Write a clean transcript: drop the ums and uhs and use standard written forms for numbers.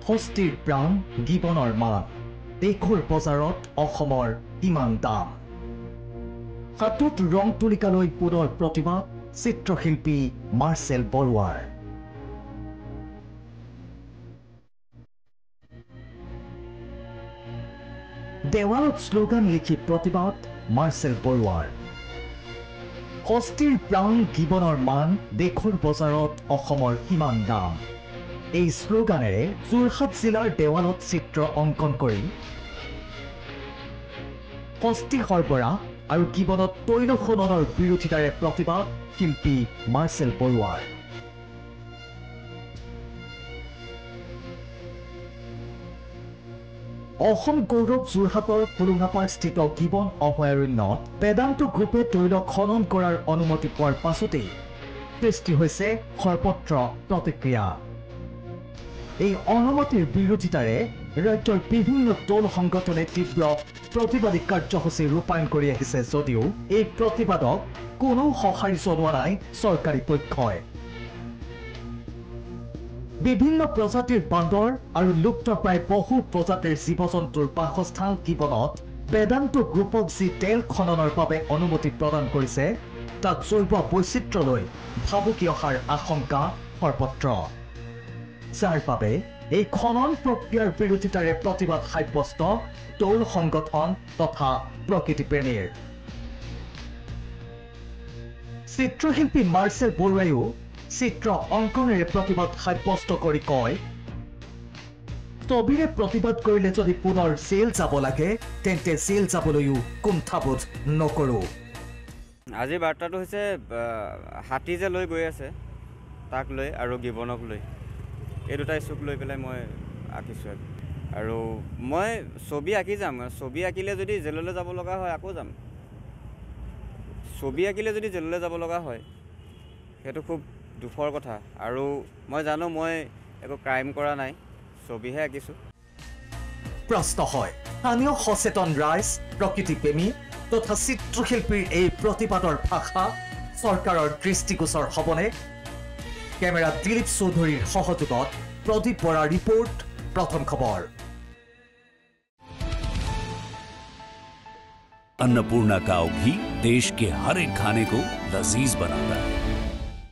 হস্তিৰ প্ৰাণ গিবনৰ মান দেশৰ বজাৰত অসমৰ কিমান দাম হাতত ৰং তুলিকালৈ পুনৰ প্ৰতিবাদ চিত্ৰশিল্পী মাৰ্চেল বৰুৱাৰ দেৱালত শ্লোগান লিখি প্ৰতিবাদ মাৰ্চেল বৰুৱাৰ হস্তিৰ প্ৰাণ গিবনৰ মান দেশৰ বজাৰত অসমৰ কিমান দাম এই শ্লোগানেৰে যোৰহাট জিলাৰ দেৱালত চিত্ৰ অংকন কৰি হস্তি সৰবৰাহ আৰু গিবনত তৈল খননৰ বিৰোধিতাৰে প্ৰতিবাদ শিল্পী মাৰ্চেল বৰুৱাৰ অসম গৌৰৱ যোৰহাটৰ ফুলুঙাপাৰ স্থিত গিবন অভয়াৰণ্যত বেদান্ত গ্ৰুপে তৈল খনন কৰাৰ অনুমতি পোৱাৰ পাছতেই সৃষ্টি হৈছে সৰ্বত্ৰ প্ৰতিক্ৰিয়া এই অনুমতিৰ বিৰোধিতাৰে ৰাজ্যৰ বিভিন্ন দল সংগঠনে তীব্ৰ প্ৰতিবাদী কাৰ্যসূচী ৰূপায়ণ কৰি আহিছে যদিও এই প্ৰতিবাদক কোনো সঁহাৰি জনোৱা নাই চৰকাৰী পক্ষই বিভিন্ন প্ৰজাতিৰ বান্দৰ আৰু লুপ্তপ্ৰায় বহু প্ৰজাতিৰ জীৱ-জন্তুৰ বাসস্থান গিবনত বেদান্ত গ্ৰুপক যি তেল খননৰ বাবে অনুমতি প্ৰদান কৰিছে তাত জৈৱ বৈচিত্ৰ্যলৈ ভাবুকি অহাৰ আশংকা সৰ্বত্ৰ যাৰ বাবে এই খনন প্ৰক্ৰিয়াৰ বিৰোধিতাৰে প্ৰতিবাদ সাব্যস্ত দল সংগঠন তথা প্ৰকৃতিপ্ৰেমীৰ চিত্ৰশিল্পী মাৰ্চেল বৰুৱাইও চিত্ৰ অংকনেৰে প্ৰতিবাদ সাব্যস্ত কৰি কয় ছবিৰে প্ৰতিবাদ কৰিলে যদি পুনৰ জেল যাব লাগে তেন্তে জেল যাবলৈও কুণ্ঠাবোধ নকৰো আজি বাৰ্তাটো হৈছে হাতী যে লৈ গৈ আছে তাক লৈ আৰু গিবনক লৈ এই দুটা ইছ্যুক লৈ পেলাই মই আঁকিছোঁ আৰু মই ছবি আঁকি যাম ছবি আঁকিলে যদি জেললৈ যাব লগা হয় আকৌ যাম ছবি আঁকিলে যদি জেললৈ যাব লগা হয় সেইটো খুব দুখৰ কথা আৰু মই জানো মই একো ক্ৰাইম কৰা নাই ছবিহে আঁকিছোঁ প্ৰশ্ন হয় স্থানীয় সচেতন ৰাইজ প্ৰকৃতিপ্ৰেমী তথা চিত্ৰশিল্পীৰ এই প্ৰতিবাদৰ ভাষা চৰকাৰৰ দৃষ্টিগোচৰ হ'বনে কেমেৰা দিলীপ চৌধুৰীৰ সহযোগত প্ৰদীপ বৰা ৰিপোৰ্ট প্ৰথম খবৰ अन्नपूर्णा काव घी देश के हर एक खाने को लजीज बनाता है।